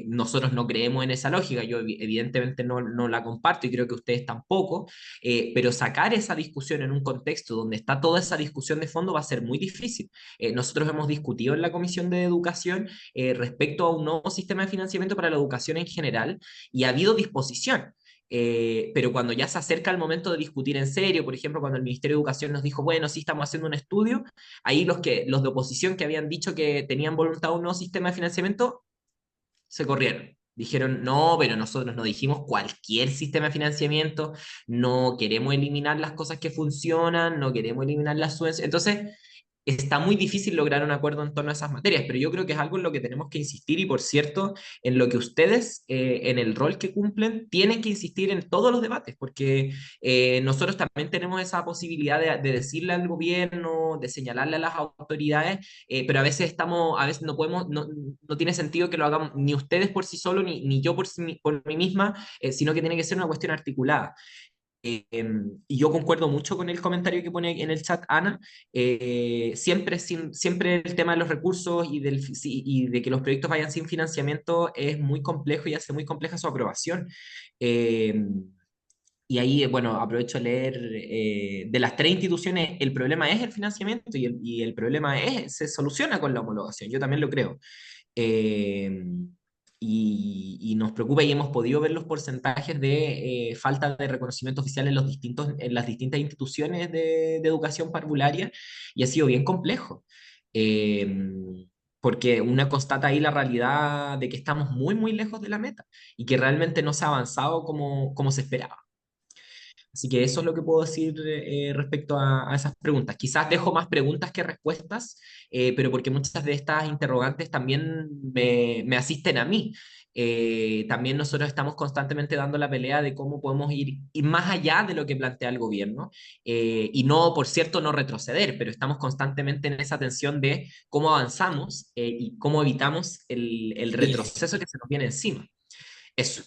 nosotros no creemos en esa lógica. Yo evidentemente no la comparto y creo que ustedes tampoco, pero sacar esa discusión en un contexto donde está toda esa discusión de fondo va a ser muy difícil. Nosotros hemos discutido en la Comisión de Educación respecto a un nuevo sistema de financiamiento para la educación en general y ha habido disposición. Pero cuando ya se acerca el momento de discutir en serio, por ejemplo, cuando el Ministerio de Educación nos dijo, bueno, sí estamos haciendo un estudio, ahí los de oposición que habían dicho que tenían voluntad de un nuevo sistema de financiamiento, se corrieron. Dijeron, no, pero nosotros no dijimos cualquier sistema de financiamiento, no queremos eliminar las cosas que funcionan, no queremos eliminar las subvenciones. Entonces, está muy difícil lograr un acuerdo en torno a esas materias, pero yo creo que es algo en lo que tenemos que insistir y, por cierto, en lo que ustedes, en el rol que cumplen, tienen que insistir en todos los debates, porque nosotros también tenemos esa posibilidad de decirle al gobierno, de señalarle a las autoridades, pero a veces no podemos, no tiene sentido que lo hagamos ni ustedes por sí solos, ni yo por mí misma, sino que tiene que ser una cuestión articulada. Y yo concuerdo mucho con el comentario que pone en el chat Ana. Siempre el tema de los recursos y de que los proyectos vayan sin financiamiento es muy complejo y hace muy compleja su aprobación. Eh, y ahí, bueno, aprovecho a leer, de las tres instituciones, el problema es el financiamiento y el problema se soluciona con la homologación. Yo también lo creo. Eh, y nos preocupa y hemos podido ver los porcentajes de falta de reconocimiento oficial en las distintas instituciones de educación parvularia y ha sido bien complejo. Eh, Porque una constata ahí la realidad de que estamos muy lejos de la meta y que realmente no se ha avanzado como se esperaba. Así que eso es lo que puedo decir respecto a esas preguntas. Quizás dejo más preguntas que respuestas, pero porque muchas de estas interrogantes también me asisten a mí. También nosotros estamos constantemente dando la pelea de cómo podemos ir más allá de lo que plantea el gobierno y no, por cierto, no retroceder, pero estamos constantemente en esa tensión de cómo avanzamos y cómo evitamos el retroceso que se nos viene encima. Eso.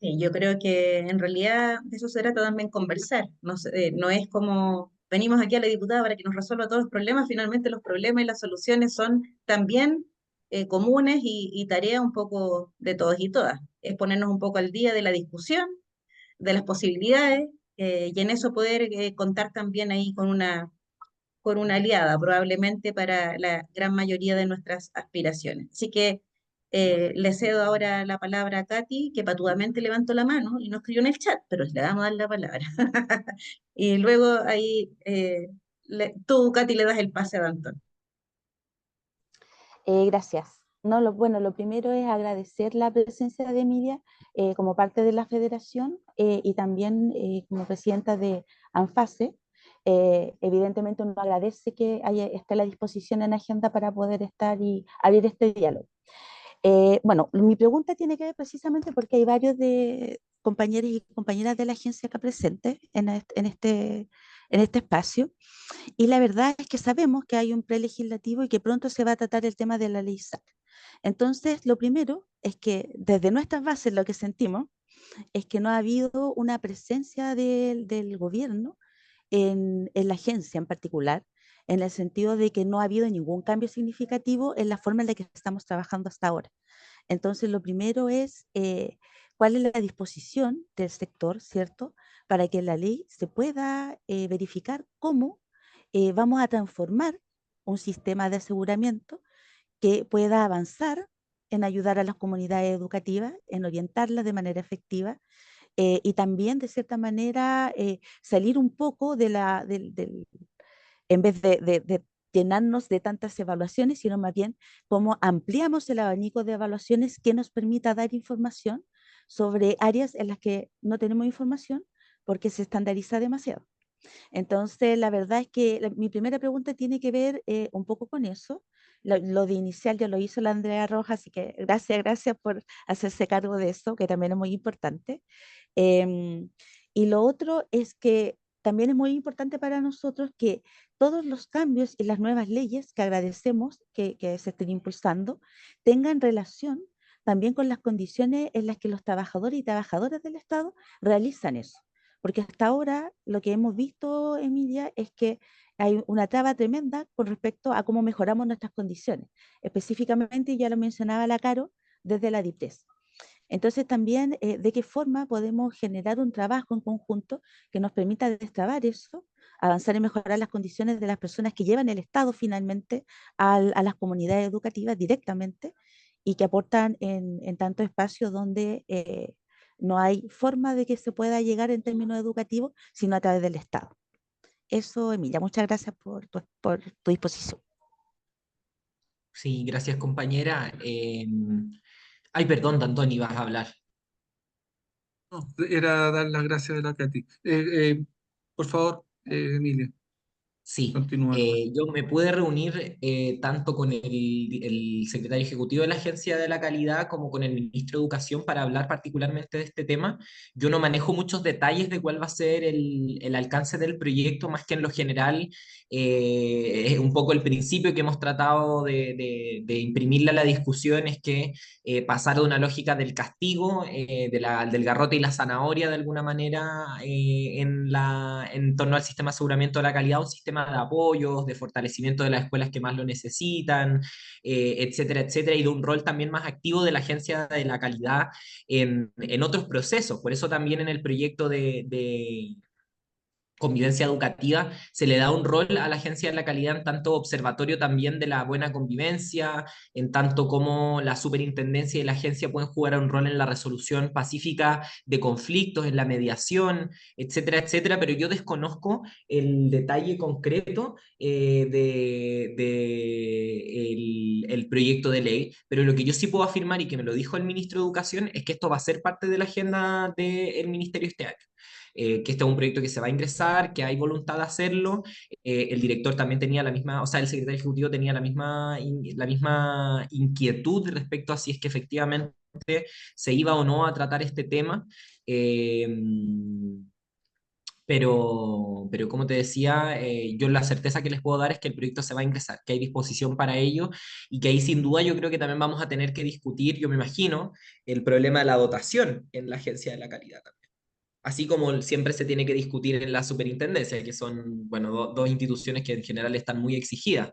Sí, yo creo que en realidad de eso se trata también conversar. No, no es como venimos aquí a la diputada para que nos resuelva todos los problemas. Finalmente los problemas y las soluciones son también comunes y tarea un poco de todos y todas. Es ponernos un poco al día de la discusión, de las posibilidades y en eso poder contar también ahí con una aliada, probablemente para la gran mayoría de nuestras aspiraciones. Así que le cedo ahora la palabra a Katy, que patudamente levantó la mano y no escribió en el chat, pero le vamos a dar la palabra. Y luego ahí tú, Katy, le das el pase a Danton. Gracias. No, bueno, lo primero es agradecer la presencia de Emilia como parte de la federación y también como presidenta de ANFASE. Evidentemente uno agradece que esté a la disposición en agenda para poder estar y abrir este diálogo. Bueno, mi pregunta tiene que ver precisamente porque hay varios de compañeros y compañeras de la agencia acá presentes en este espacio. Y la verdad es que sabemos que hay un prelegislativo y que pronto se va a tratar el tema de la ley SAC. Entonces, lo primero es que desde nuestras bases lo que sentimos es que no ha habido una presencia del gobierno en la agencia en particular, en el sentido de que no ha habido ningún cambio significativo en la forma en la que estamos trabajando hasta ahora. Entonces, lo primero es cuál es la disposición del sector, ¿cierto? Para que la ley se pueda verificar cómo vamos a transformar un sistema de aseguramiento que pueda avanzar en ayudar a las comunidades educativas, en orientarlas de manera efectiva y también de cierta manera salir un poco en vez de llenarnos de tantas evaluaciones, sino más bien cómo ampliamos el abanico de evaluaciones que nos permita dar información sobre áreas en las que no tenemos información porque se estandariza demasiado. Entonces, la verdad es que mi primera pregunta tiene que ver un poco con eso. Lo de inicial ya lo hizo la Andrea Rojas, así que gracias por hacerse cargo de eso, que también es muy importante. Em, y lo otro es que también es muy importante para nosotros que todos los cambios y las nuevas leyes que agradecemos que se estén impulsando tengan relación también con las condiciones en las que los trabajadores y trabajadoras del Estado realizan eso. Porque hasta ahora lo que hemos visto, Emilia, es que hay una traba tremenda con respecto a cómo mejoramos nuestras condiciones. Específicamente, ya lo mencionaba la Caro, desde la DIPRES. Entonces también de qué forma podemos generar un trabajo en conjunto que nos permita destrabar eso, avanzar en mejorar las condiciones de las personas que llevan el Estado finalmente a las comunidades educativas directamente y que aportan en tantos espacios donde no hay forma de que se pueda llegar en términos educativos, sino a través del Estado. Eso, Emilia, muchas gracias por tu disposición. Sí, gracias compañera. Ay, perdón, Dantoni, vas a hablar. No, era dar las gracias de la Katy. Por favor, Emilia, Sí, continúa nomás. yo me pude reunir tanto con el secretario ejecutivo de la Agencia de la Calidad como con el ministro de Educación para hablar particularmente de este tema. Yo no manejo muchos detalles de cuál va a ser el alcance del proyecto, más que en lo general es un poco el principio que hemos tratado de imprimirle a la discusión, es que pasar de una lógica del castigo, del garrote y la zanahoria de alguna manera en torno al sistema de aseguramiento de la calidad, un sistema de apoyos, de fortalecimiento de las escuelas que más lo necesitan, etcétera, etcétera, y de un rol también más activo de la agencia de la calidad en otros procesos. Por eso también en el proyecto de convivencia educativa, se le da un rol a la Agencia de la Calidad en tanto observatorio también de la buena convivencia, en tanto como la superintendencia y la agencia pueden jugar un rol en la resolución pacífica de conflictos, en la mediación, etcétera, etcétera, pero yo desconozco el detalle concreto el proyecto de ley, pero lo que yo sí puedo afirmar y que me lo dijo el ministro de Educación es que esto va a ser parte de la agenda del ministerio este año, que este es un proyecto que se va a ingresar, que hay voluntad de hacerlo. El director también tenía la misma, o sea, el secretario ejecutivo tenía la misma inquietud respecto a si es que efectivamente se iba o no a tratar este tema. Eh, pero como te decía, yo la certeza que les puedo dar es que el proyecto se va a ingresar, que hay disposición para ello y que ahí sin duda yo creo que también vamos a tener que discutir, yo me imagino, el problema de la dotación en la agencia de la calidad. Así como siempre se tiene que discutir en la superintendencia, que son, bueno, dos instituciones que en general están muy exigidas.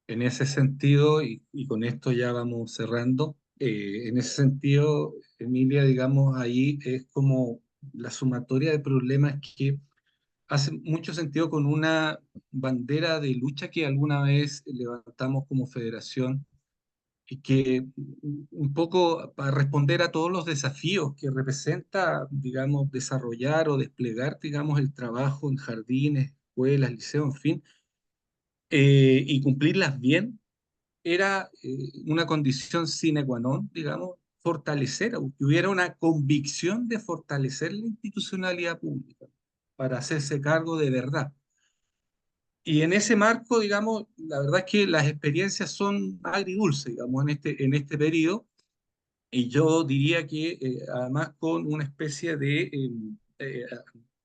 En ese sentido, y con esto ya vamos cerrando, en ese sentido, Emilia, digamos, ahí es como la sumatoria de problemas que hace mucho sentido con una bandera de lucha que alguna vez levantamos como federación y que un poco para responder a todos los desafíos que representa, digamos, desarrollar o desplegar, digamos, el trabajo en jardines, escuelas, liceos, en fin, y cumplirlas bien, era una condición sine qua non, digamos, fortalecer, o que hubiera una convicción de fortalecer la institucionalidad pública para hacerse cargo de verdad. Y en ese marco, digamos, la verdad es que las experiencias son agridulces, digamos, en este periodo, y yo diría que además con una especie de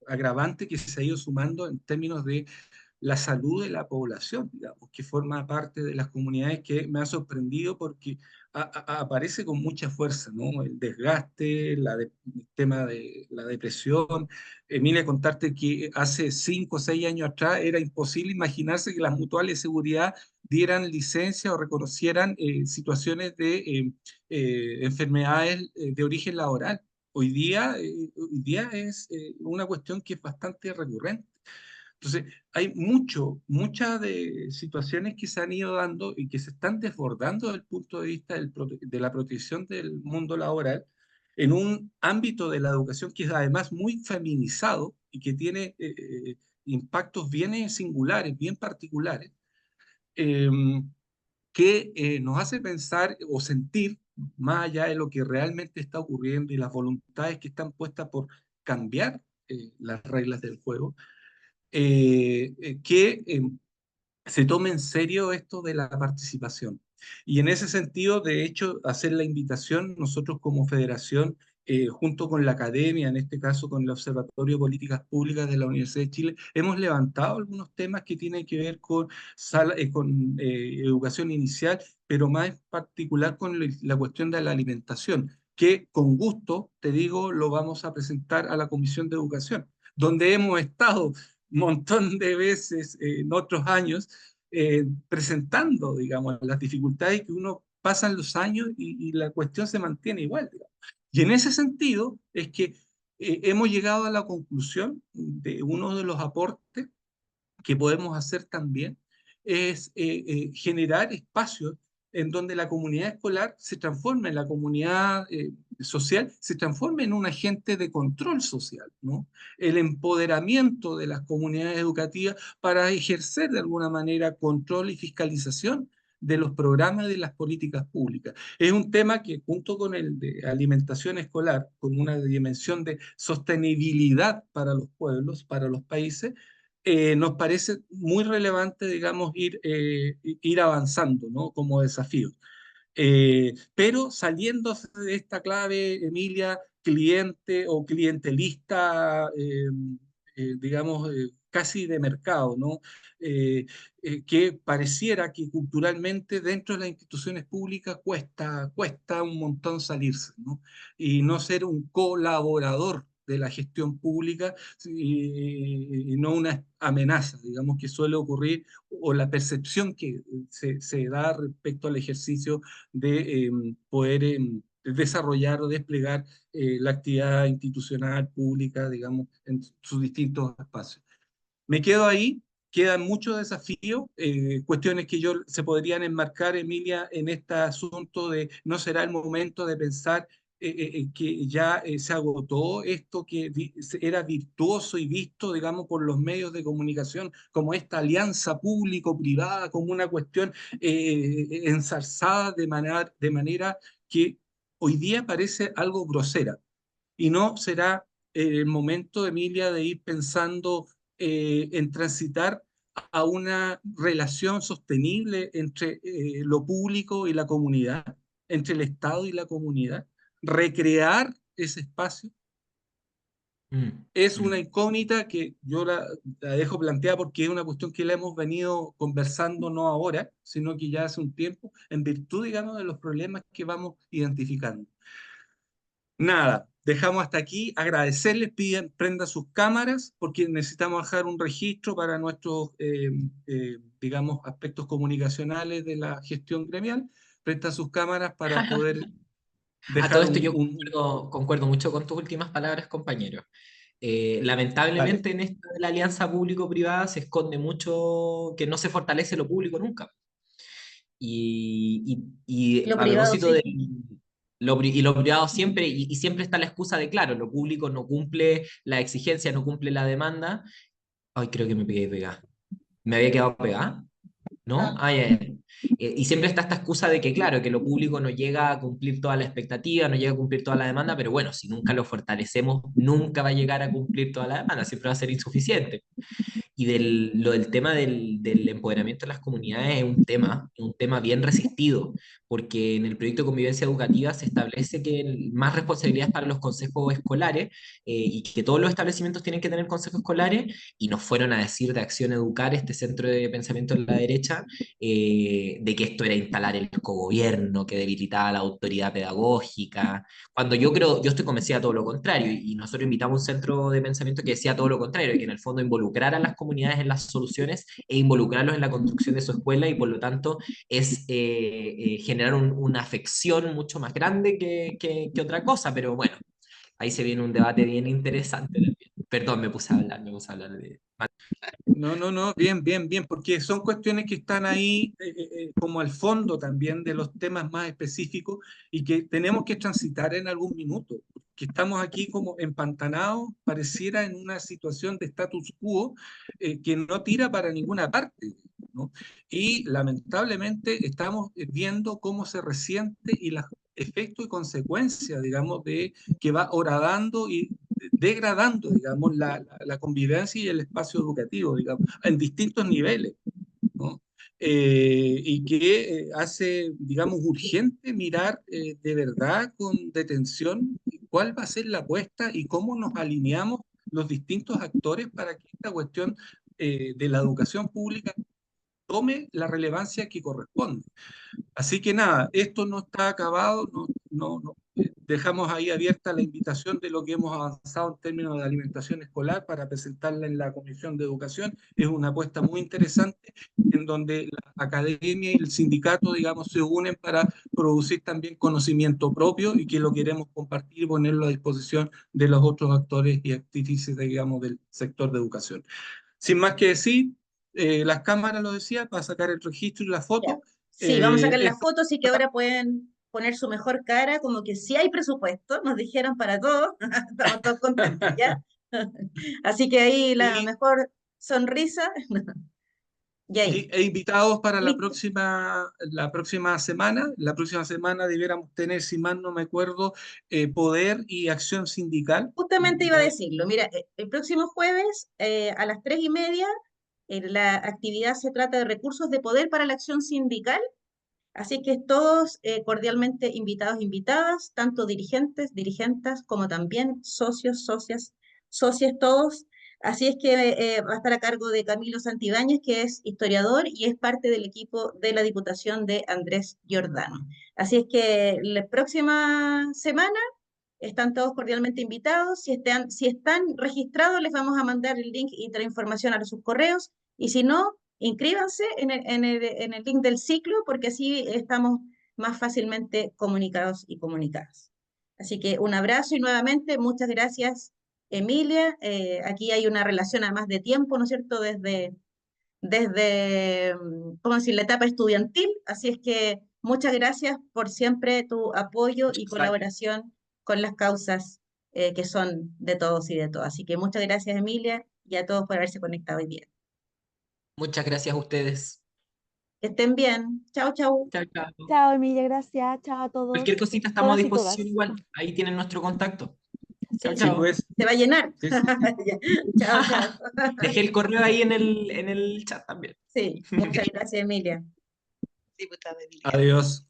agravante que se ha ido sumando en términos de la salud de la población, digamos, que forma parte de las comunidades, que me ha sorprendido porque aparece con mucha fuerza, ¿no? El desgaste, el tema de la depresión. Mire, contarte que hace 5 o 6 años atrás era imposible imaginarse que las mutuales de seguridad dieran licencia o reconocieran situaciones de enfermedades de origen laboral. Hoy día es una cuestión que es bastante recurrente. Entonces, hay muchas de situaciones que se han ido dando y que se están desbordando desde el punto de vista de la protección del mundo laboral en un ámbito de la educación que es además muy feminizado y que tiene impactos bien singulares, bien particulares, eh, que nos hace pensar o sentir, más allá de lo que realmente está ocurriendo y las voluntades que están puestas por cambiar las reglas del juego, que se tome en serio esto de la participación. Y en ese sentido, de hecho, hacer la invitación, nosotros como federación, junto con la academia, en este caso con el Observatorio de Políticas Públicas de la Universidad de Chile, hemos levantado algunos temas que tienen que ver con, educación inicial, pero más en particular con la cuestión de la alimentación, que con gusto, te digo, lo vamos a presentar a la Comisión de Educación, donde hemos estado montón de veces en otros años presentando, digamos, las dificultades que uno pasan los años y la cuestión se mantiene igual, digamos. Y en ese sentido es que hemos llegado a la conclusión de uno de los aportes que podemos hacer también es generar espacios en donde la comunidad escolar se transforme, en la comunidad social se transforme en un agente de control social, ¿no? El empoderamiento de las comunidades educativas para ejercer de alguna manera control y fiscalización de los programas y de las políticas públicas. Es un tema que junto con el de alimentación escolar, con una dimensión de sostenibilidad para los pueblos, para los países, nos parece muy relevante, digamos, ir avanzando, ¿no? Como desafío. Pero saliéndose de esta clave, Emilia, cliente o clientelista, digamos, casi de mercado, ¿no? Que pareciera que culturalmente dentro de las instituciones públicas cuesta un montón salirse, ¿no? Y no ser un colaborador de la gestión pública y no una amenaza, digamos, que suele ocurrir, o la percepción que se da respecto al ejercicio de poder desarrollar o desplegar la actividad institucional pública, digamos, en sus distintos espacios. Me quedo ahí, quedan muchos desafíos, cuestiones que se podrían enmarcar, Emilia, en este asunto de no será el momento de pensar que ya se agotó esto que era virtuoso y visto, digamos, por los medios de comunicación, como esta alianza público-privada, como una cuestión ensalzada de manera que hoy día parece algo grosera. Y no será el momento, Emilia, de ir pensando en transitar a una relación sostenible entre lo público y la comunidad, entre el Estado y la comunidad, recrear ese espacio. Mm, Es una mm. incógnita que yo la dejo planteada porque es una cuestión que la hemos venido conversando no ahora, sino que ya hace un tiempo, en virtud, digamos, de los problemas que vamos identificando. Nada, dejamos hasta aquí. Agradecerles, prendan sus cámaras porque necesitamos dejar un registro para nuestros, digamos, aspectos comunicacionales de la gestión gremial. Presta sus cámaras para poder A todo dejar esto yo un. concuerdo mucho con tus últimas palabras, compañero. Dale. Lamentablemente en esto de la alianza público-privada se esconde mucho que no se fortalece lo público nunca. Y Lo a privado propósito de sí. lo privado siempre, y siempre está la excusa de, claro, lo público no cumple la exigencia, no cumple la demanda. Ay, creo que me pegué pegada. ¿Me había quedado pegada? ¿No? No. Ah, ya, ya. Y siempre está esta excusa de que, claro, que lo público no llega a cumplir toda la expectativa, no llega a cumplir toda la demanda, pero bueno, si nunca lo fortalecemos, nunca va a llegar a cumplir toda la demanda, siempre va a ser insuficiente. Y lo del tema del empoderamiento de las comunidades es un tema bien resistido, porque en el proyecto de convivencia educativa se establece que más responsabilidades para los consejos escolares y que todos los establecimientos tienen que tener consejos escolares, y nos fueron a decir de Acción Educar, este centro de pensamiento en la derecha, de que esto era instalar el cogobierno, que debilitaba la autoridad pedagógica, cuando yo estoy convencida de todo lo contrario, y nosotros invitamos un centro de pensamiento que decía todo lo contrario, que en el fondo involucrar a las comunidades en las soluciones e involucrarlos en la construcción de su escuela, y por lo tanto es generar una afección mucho más grande que otra cosa, pero bueno, ahí se viene un debate bien interesante también. Perdón, me puse a hablar No, bien, bien, bien, porque son cuestiones que están ahí como al fondo también de los temas más específicos y que tenemos que transitar en algún minuto, que estamos aquí como empantanados, pareciera en una situación de status quo que no tira para ninguna parte, ¿no? Y lamentablemente estamos viendo cómo se resiente y los efectos y consecuencias, digamos, de que va horadando y degradando, digamos, la convivencia y el espacio educativo, digamos, en distintos niveles, ¿no? Y que hace, digamos, urgente mirar de verdad con detención cuál va a ser la apuesta y cómo nos alineamos los distintos actores para que esta cuestión de la educación pública tome la relevancia que corresponde. Así que nada, esto no está acabado, dejamos ahí abierta la invitación de lo que hemos avanzado en términos de alimentación escolar para presentarla en la Comisión de Educación. Es una apuesta muy interesante en donde la academia y el sindicato, digamos, se unen para producir también conocimiento propio y que lo queremos compartir y ponerlo a disposición de los otros actores y actrices, digamos, del sector de educación. Sin más que decir, las cámaras, lo decía, para sacar el registro y la Ya. foto. Sí, vamos a sacar las Esto fotos y que ahora pueden poner su mejor cara, como que sí hay presupuesto, nos dijeron para todos, estamos todos contentos, ¿ya? Así que ahí la y, mejor sonrisa, y ahí, e invitados para listo. la próxima semana. La próxima semana debiéramos tener, si mal no me acuerdo, Poder y Acción Sindical. Justamente iba a No, decirlo, mira, el próximo jueves a las 3:30, la actividad se trata de recursos de poder para la acción sindical. Así que todos cordialmente invitados, invitadas, tanto dirigentes, dirigentas, como también socios, socias, socias todos. Así es que va a estar a cargo de Camilo Santibáñez, que es historiador y es parte del equipo de la Diputación de Andrés Giordano. Así es que la próxima semana están todos cordialmente invitados. Si están registrados, les vamos a mandar el link y la información a sus correos. Y si no, inscríbanse en el link del ciclo, porque así estamos más fácilmente comunicados y comunicadas. Así que un abrazo y nuevamente muchas gracias, Emilia. Aquí hay una relación además de tiempo, ¿no es cierto? Desde, ¿cómo decir?, la etapa estudiantil. Así es que muchas gracias por siempre tu apoyo y Exacto. colaboración con las causas que son de todos y de todas. Así que muchas gracias, Emilia, y a todos por haberse conectado hoy día. Muchas gracias a ustedes. Que estén bien. Chao, chao. Chao, chao. Chao, Emilia, gracias. Chao a Cualquier todos, cosita estamos a todas y disposición todas. igual. Ahí tienen nuestro contacto. Chao, Sí, sí, chao. pues, se va a llenar. sí, sí, sí. Ya. Chao, chao. Dejé el correo ahí en el chat también. Sí, muchas gracias, Emilia. Adiós.